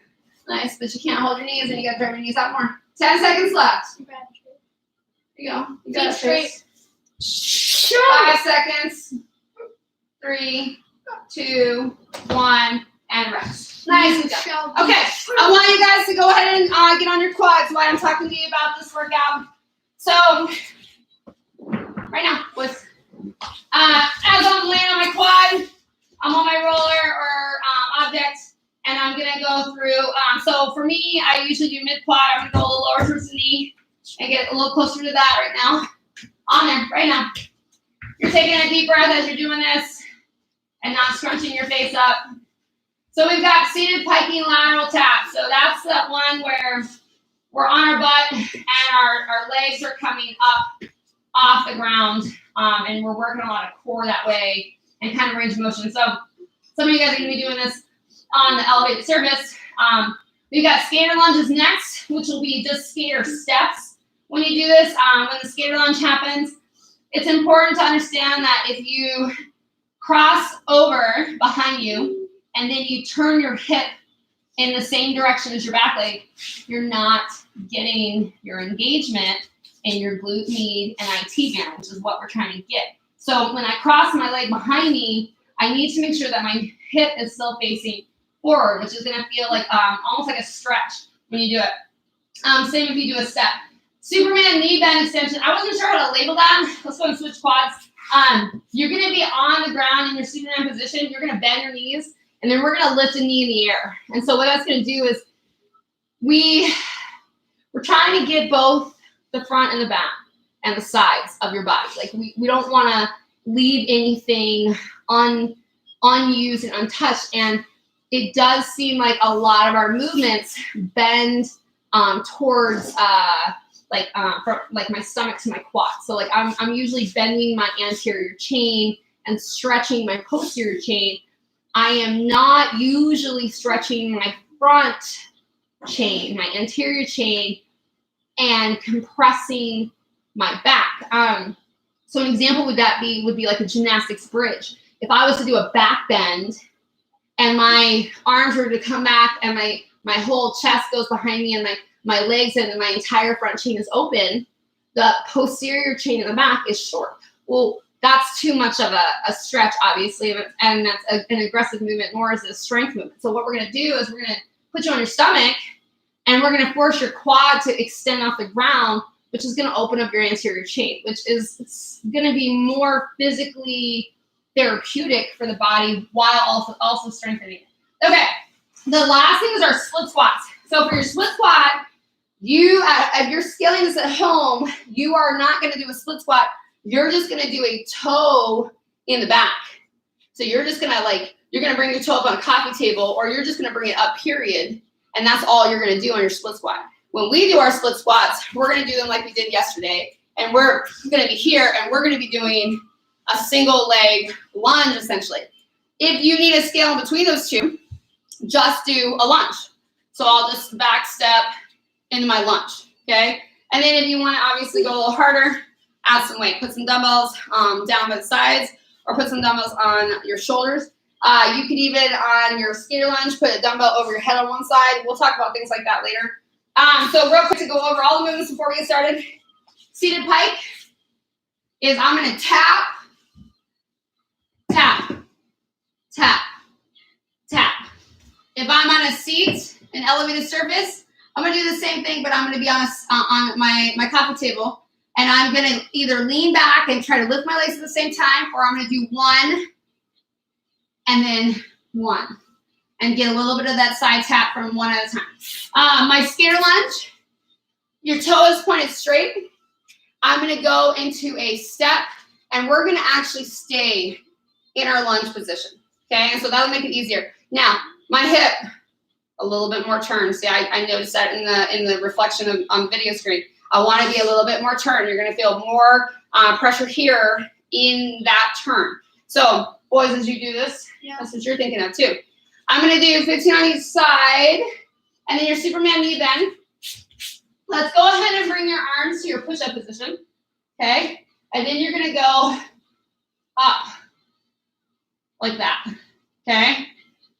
Nice, but you can't hold your knees and you got to drive your knees out more. 10 seconds left. There you go. You got it straight. 5 seconds. 3, 2, 1, and rest. Nice. Okay, I want you guys to go ahead and get on your quads while I'm talking to you about this workout. So, right now, as I'm laying on my quad, I'm on my roller or object, and I'm going to go through. So for me, I usually do mid-quad. I'm going to go a little lower towards the knee and get a little closer to that right now. On there, right now. You're taking a deep breath as you're doing this and not scrunching your face up. So we've got seated piking lateral tap. So that's that one where we're on our butt and our legs are coming up off the ground, and we're working a lot of core that way and kind of range of motion. So some of you guys are going to be doing this on the elevated surface. We've got skater lunges next, which will be just skater steps. When you do this, when the skater lunge happens, it's important to understand that if you cross over behind you and then you turn your hip in the same direction as your back leg, you're not getting your engagement in your glute med and IT band, which is what we're trying to get. So when I cross my leg behind me, I need to make sure that my hip is still facing forward, which is going to feel like almost like a stretch when you do it. Same if you do a step. Superman knee bend extension. I wasn't sure how to label that. Let's go and switch quads. You're going to be on the ground in your Superman position. You're going to bend your knees, and then we're going to lift a knee in the air. And so what that's going to do is we're trying to get both the front and the back and the sides of your body. Like we don't want to leave anything unused and untouched. And it does seem like a lot of our movements bend towards from like my stomach to my quad. So like I'm usually bending my anterior chain and stretching my posterior chain. I am not usually stretching my front chain, my anterior chain, and compressing my back. So an example would be like a gymnastics bridge. If I was to do a back bend and my arms were to come back and my whole chest goes behind me and my legs and my entire front chain is open, the posterior chain in the back is short. Well, that's too much of a stretch, obviously, and that's an aggressive movement, nor is it a strength movement. So what we're going to do is we're going to put you on your stomach, and we're going to force your quad to extend off the ground, which is going to open up your anterior chain, which is going to be more physically therapeutic for the body while also strengthening it. Okay, the last thing is our split squats. So for your split squat, if you're scaling this at home, you are not going to do a split squat. you're just gonna do a toe in the back. So you're just gonna you're gonna bring your toe up on a coffee table, or you're just gonna bring it up, period. And that's all you're gonna do on your split squat. When we do our split squats, we're gonna do them like we did yesterday. And we're gonna be here and we're gonna be doing a single leg lunge essentially. If you need a scale in between those two, just do a lunge. So I'll just back step into my lunge, okay? And then if you wanna obviously go a little harder, add some weight. Put some dumbbells down by the sides, or put some dumbbells on your shoulders. You could even, on your skater lunge, put a dumbbell over your head on one side. We'll talk about things like that later. So real quick to go over all the movements before we get started. Seated pike is I'm going to tap, tap, tap, tap. If I'm on a seat, an elevated surface, I'm going to do the same thing, but I'm going to be on my coffee table. And I'm going to either lean back and try to lift my legs at the same time, or I'm going to do one and then one. And get a little bit of that side tap from one at a time. My skater lunge, your toe is pointed straight. I'm going to go into a step, and we're going to actually stay in our lunge position. Okay, and so that'll make it easier. Now, my hip, a little bit more turn. See, I noticed that in the reflection on video screen. I want to be a little bit more turn. You're going to feel more pressure here in that turn. So, boys, as you do this, that's what you're thinking of too. I'm going to do 15 on each side, and then your Superman knee bend. Let's go ahead and bring your arms to your push-up position, okay? And then you're going to go up like that, okay?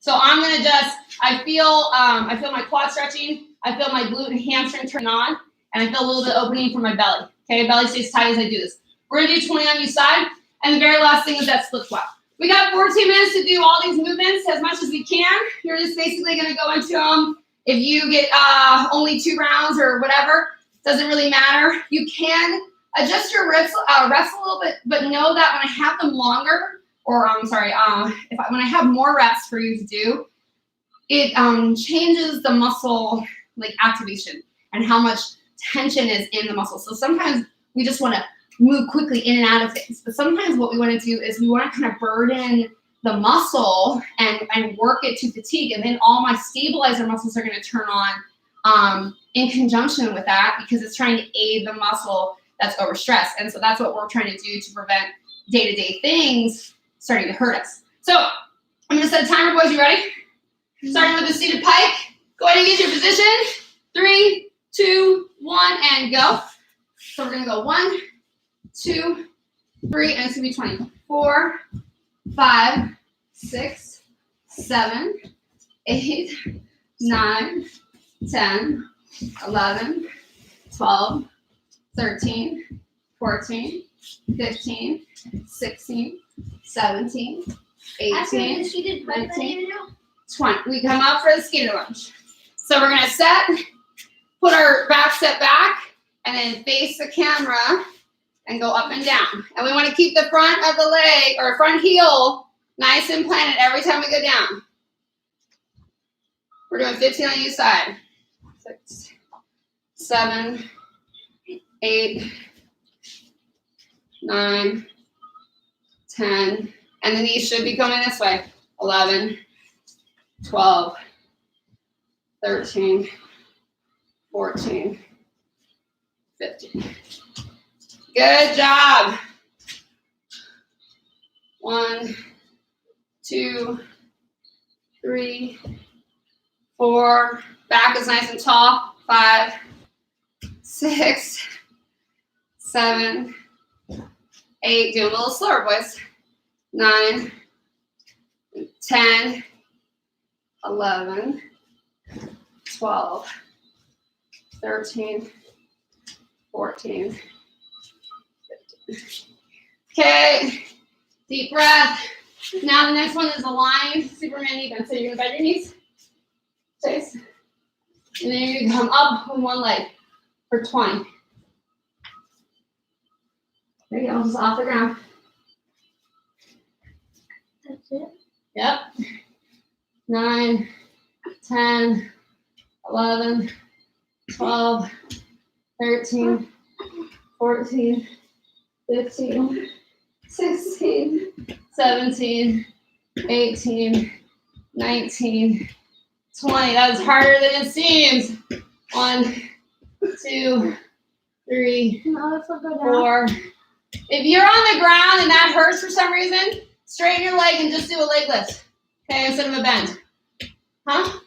So I'm going to just, I feel my quad stretching. I feel my glute and hamstring turning on, and I feel a little bit opening from my belly, okay? Belly stays tight as I do this. We're going to do 20 on each side, and the very last thing is that split squat. We got 14 minutes to do all these movements as much as we can. You're just basically going to go into them. If you get only 2 rounds or whatever, doesn't really matter. You can adjust your reps a little bit, but know that when I have them longer, or when I have more reps for you to do, it changes the muscle activation and how much tension is in the muscle. So sometimes we just want to move quickly in and out of things. But sometimes what we want to do is we want to kind of burden the muscle and work it to fatigue. And then all my stabilizer muscles are going to turn on in conjunction with that, because it's trying to aid the muscle that's overstressed. And so that's what we're trying to do to prevent day-to-day things starting to hurt us. So I'm going to set a timer, boys. You ready? Starting with the seated pike. Go ahead and get your position. 3, 2, 1, and go. So we're going to go 1, 2, 3, and it's going to be 20. 4, 5, 6, 7, 8, 9, 10, 11, 12, 13, 14, 15, 16, 17, 18, 19, 20. We come up for the skater lunge. So we're going to set, put our back step back, and then face the camera and go up and down. And we want to keep the front of the leg or front heel nice and planted every time we go down. We're doing 15 on each side. 6, 7, 8, 9, 10. And the knees should be coming this way. 11, 12, 13, 14, 15. Good job. 1, 2, 3, 4. Back is nice and tall. 5, 6, 7, 8. Do a little slower, boys. 9, 10, 11, 12, 13, 14, 15. Okay, deep breath. Now the next one is aligned Superman knee bend. So you're gonna bend your knees, face, and then you're gonna come up with one leg for 20. There you go, just off the ground. That's it? Yep. 9, 10, 11, 12, 13, 14, 15, 16, 17, 18, 19, 20. That was harder than it seems. 1, 2, 3, No, let's go down. 4. If you're on the ground and that hurts for some reason, straighten your leg and just do a leg lift. Okay, instead of a bend. Huh?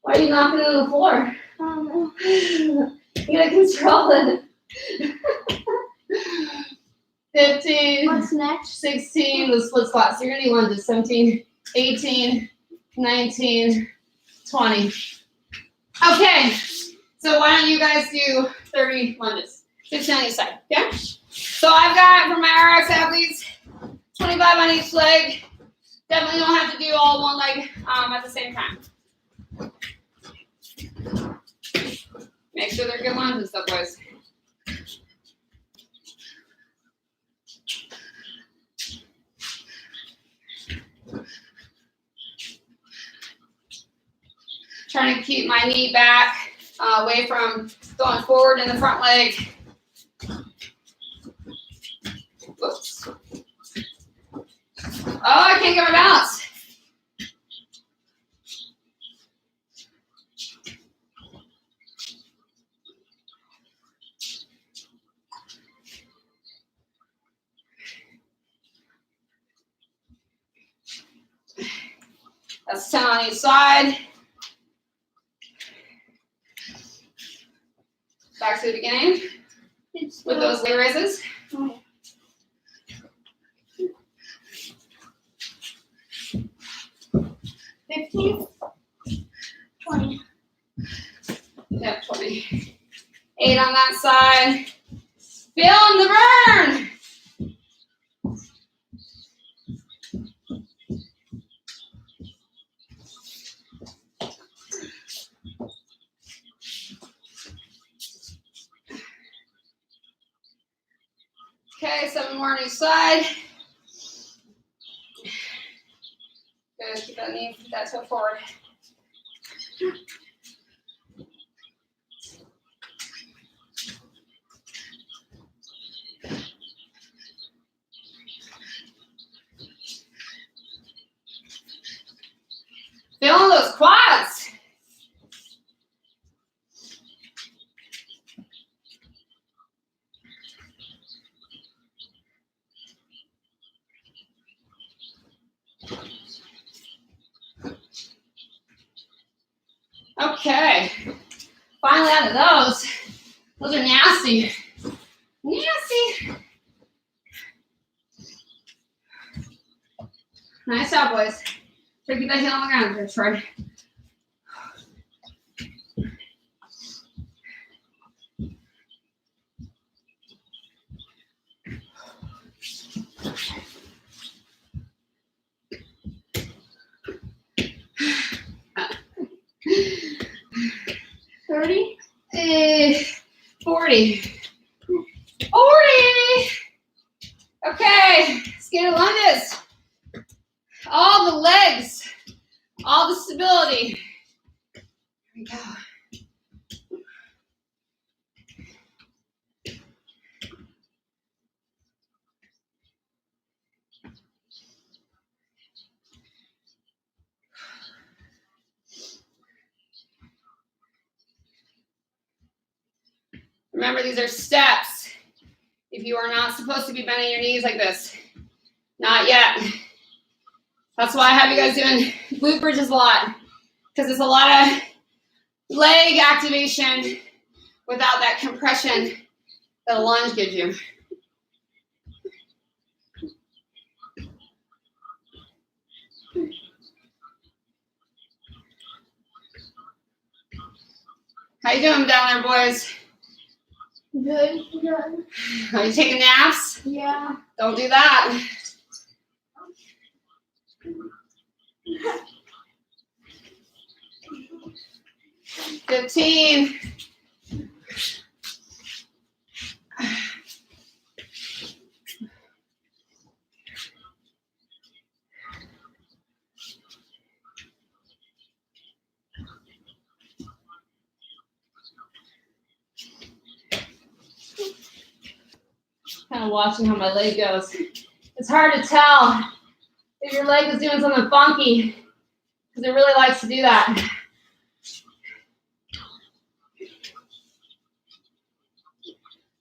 Why are you knocking it on the floor? You gotta control it. 15. What's next? 16, the split squats. So you're gonna do lunges. 17, 18, 19, 20. Okay, so why don't you guys do 30 lunges? 15 on each side, okay? So I've got, for my RX athletes, 25 on each leg. Definitely don't have to do all one leg at the same time. Make sure they're good lunges though, boys. Trying to keep my knee back, away from going forward in the front leg. Whoops. Oh, I can't get my balance. That's 10 on each side. Back to the beginning with those leg raises. Oh. 15, 20. Yep, 20. 8 on that side. Feeling the burn. Okay, 7 more on each side. Good, keep that knee, keep that toe forward. Feeling those quads. Okay, finally out of those. Those are nasty. Nasty. Nice job, boys. Try to keep that heel on the ground there, Troy. $30. 40. 40. Okay, let's get to lunges. All the legs, all the stability. Here we go. Remember, these are steps. If you are not supposed to be bending your knees like this, not yet. That's why I have you guys doing glute bridges a lot, because it's a lot of leg activation without that compression that a lunge gives you. How you doing down there, boys? Good. Good. Are you taking naps? Yeah. Don't do that. $15. kind of watching how my leg goes. It's hard to tell if your leg is doing something funky because it really likes to do that.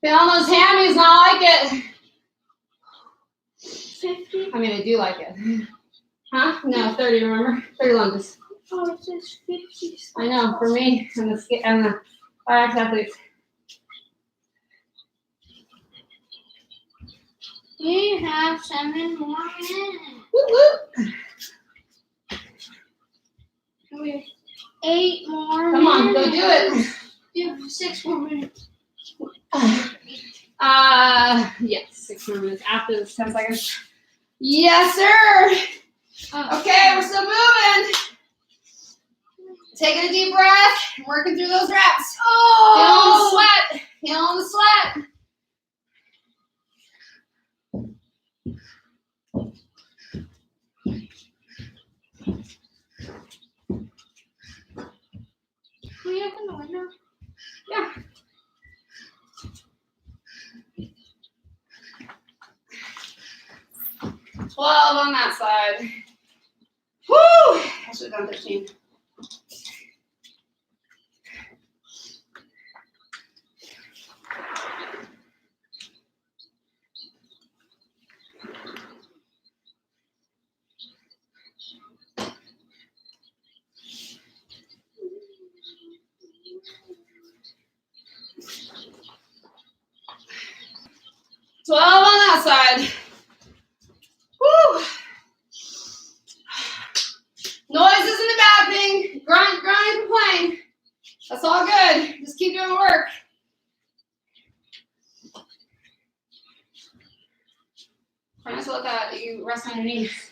Feeling those hammies, not like it. 50. I mean, I do like it. Huh? No, 30, remember? 30 lunges. Oh, it says 50. I know, for me and the RX athletes. We have 7 more minutes. Woo woo. We have 8 more Come on, minutes. go do it. We have 6 more minutes. Yes, 6 more minutes after this 10 seconds. Yes, sir. Okay, we're still moving. Taking a deep breath, working through those reps. Oh! Feeling the sweat. Can we open the window? Yeah. Twelve on that side. Woo! I should have done 13. On that side. Woo! Noise isn't a bad thing. Grind and complain. That's all good. Just keep doing work. Trying to look at you rest on your knees.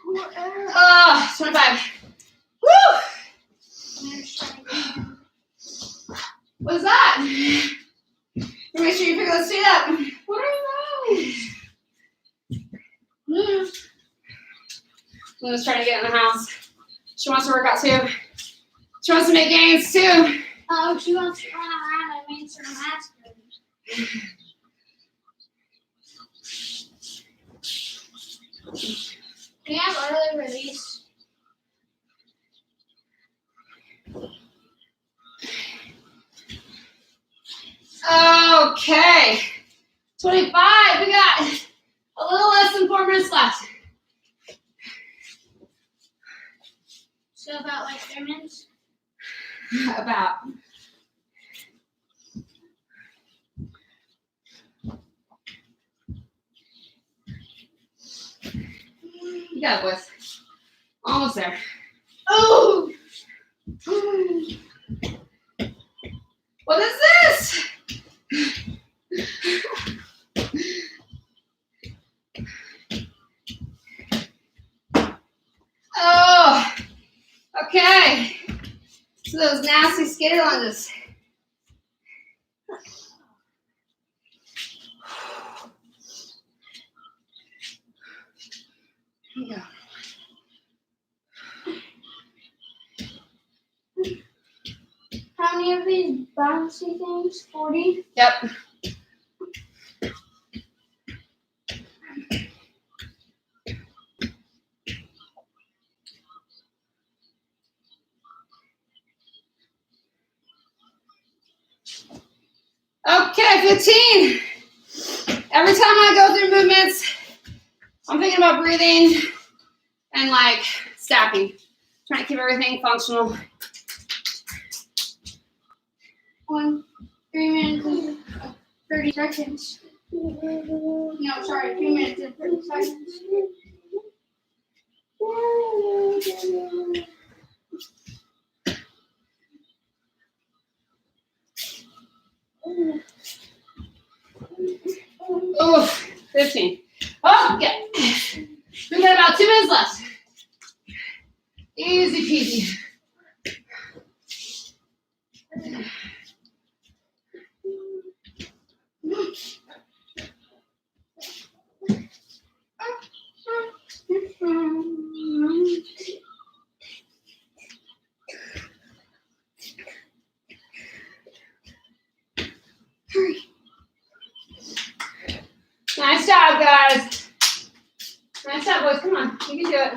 Pour air. 25. Woo! What's that? Make sure you pick those feet up. What are those? Luna's trying to get in the house. She wants to work out too. She wants to make gains too. Oh, she wants to run around and make some masters. Can you have early release? Okay. 25. We got a little less than 4 minutes left. So about like 3 minutes? About. You got it, boys. Almost there. Oh! What is this? Oh, okay. So those nasty skater lunges. Here we go. How many of these bouncy things? 40? Yep. Okay, 15. Every time I go through movements, I'm thinking about breathing and like stacking. Trying to keep everything functional. 3 minutes and 30 seconds. No, sorry, 2 minutes and 30 seconds. Oh, 15. Okay. We got about 2 minutes left. Easy peasy. Come on, you can do it.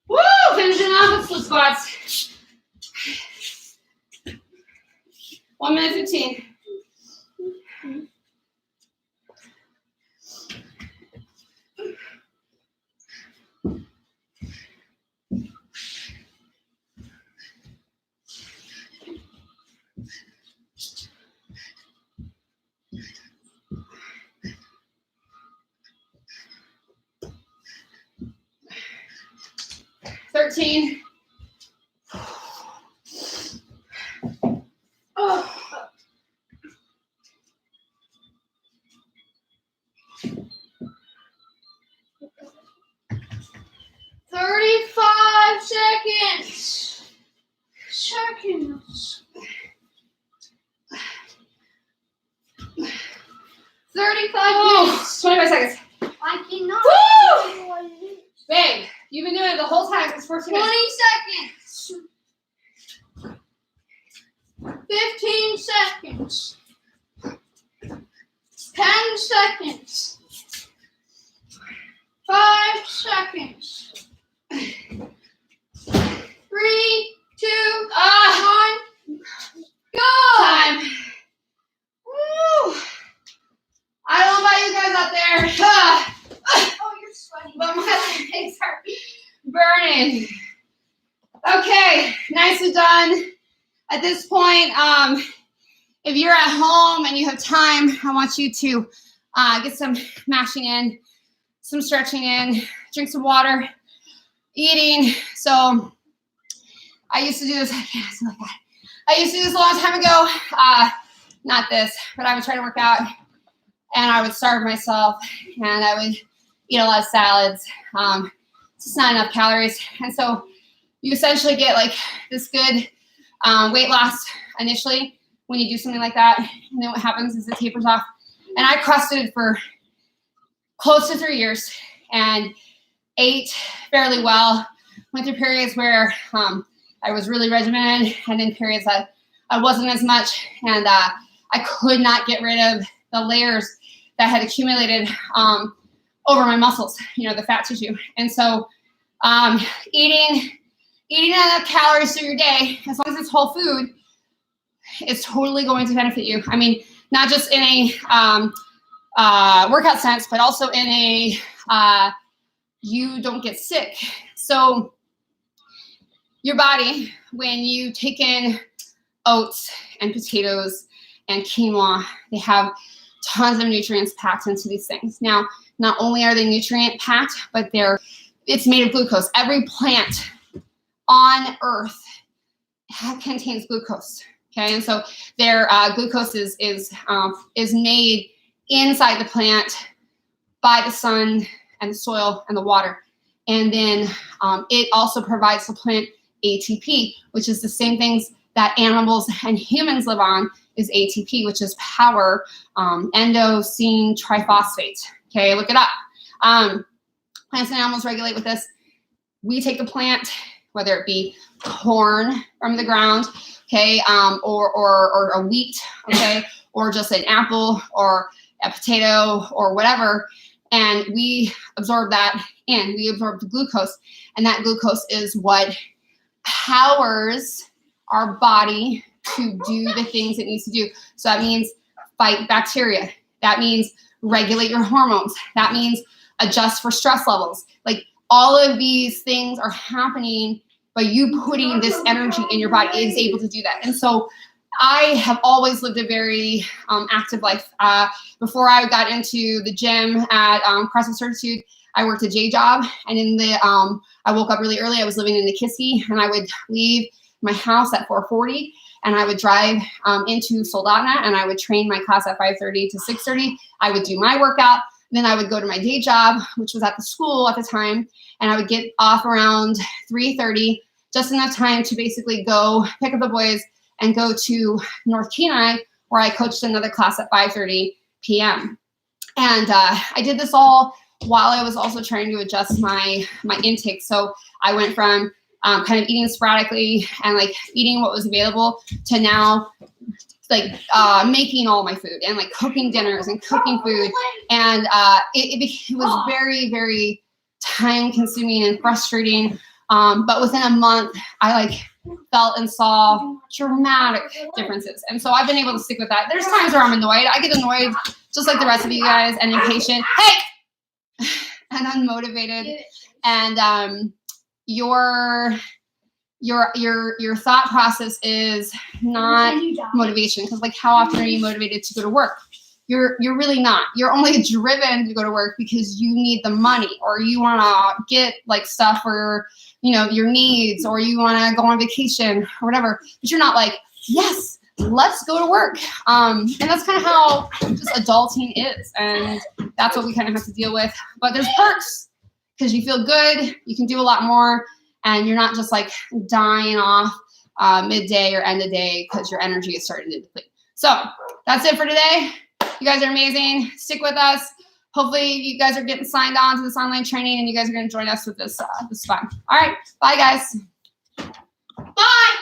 Woo! Finishing off with split squats. 1 minute 15. $13. Oh. 35 seconds. 35 minutes. 25 seconds. I cannot. Woo! Babe, you've been doing it the whole time. It's 14 20 minutes. seconds. 15 seconds. 10 seconds. 5 seconds. 3, 2, 1. Go! Time. Woo! I don't know about you guys out there. Oh, you're sweating. But my legs are burning. Okay, nicely done. At this point, if you're at home and you have time, I want you to get some mashing in, some stretching in, drink some water, eating. So I used to do this. I can't do like that. I used to do this a long time ago. Not this, but I would try to work out, and I would starve myself, and I would eat a lot of salads. It's just not enough calories. And so you essentially get like this good weight loss initially when you do something like that. And then what happens is it tapers off. And I crusted for close to 3 years and ate fairly well. Went through periods where I was really regimented, and then periods that I wasn't as much. And I could not get rid of the layers that had accumulated over my muscles, the fat tissue. And so eating enough calories through your day, as long as it's whole food, is totally going to benefit you. I mean, not just in a workout sense, but also in a you don't get sick. So your body, when you take in oats and potatoes and quinoa, they have tons of nutrients packed into these things. Now, not only are they nutrient packed, but it's made of glucose. Every plant on earth contains glucose. Okay, and so their glucose is made inside the plant by the sun and the soil and the water, and then it also provides the plant ATP, which is the same things that animals and humans live on, is ATP, which is power, endosine triphosphate. Okay, look it up. Plants and animals regulate with this. We take the plant, whether it be corn from the ground, okay, or a wheat, okay, or just an apple or a potato or whatever, and we absorb that in. We absorb the glucose, and that glucose is what powers our body to do the things it needs to do. So that means fight bacteria. That means regulate your hormones. That means adjust for stress levels. Like, all of these things are happening by you putting this energy in your body. It is able to do that. And so I have always lived a very active life. Before I got into the gym at CrossFit Certitude, I worked a day job, and I woke up really early. I was living in Nikiski, and I would leave my house at 4:40, and I would drive into Soldotna, and I would train my class at 5:30 to 6:30. I would do my workout. Then I would go to my day job, which was at the school at the time, and I would get off around 3:30, just enough time to basically go pick up the boys and go to North Kenai, where I coached another class at 5:30 p.m. And I did this all while I was also trying to adjust my intake. So I went from kind of eating sporadically and like eating what was available to now like making all my food and like cooking dinners and cooking food. And it was very, very time consuming and frustrating. But within a month, I like felt and saw dramatic differences. And so I've been able to stick with that. There's times where I'm annoyed. I get annoyed just like the rest of you guys and impatient. Hey! And unmotivated. And your thought process is not motivation, because like how often are you motivated to go to work? You're really not. You're only driven to go to work because you need the money, or you want to get like stuff for, you know, your needs, or you want to go on vacation or whatever. But you're not like, yes, let's go to work. And that's kind of how just adulting is, and that's what we kind of have to deal with. But there's perks, because you feel good, you can do a lot more, and you're not just like dying off midday or end of day because your energy is starting to deplete. So that's it for today. You guys are amazing. Stick with us. Hopefully you guys are getting signed on to this online training, and you guys are going to join us with this fun. All right. Bye, guys. Bye.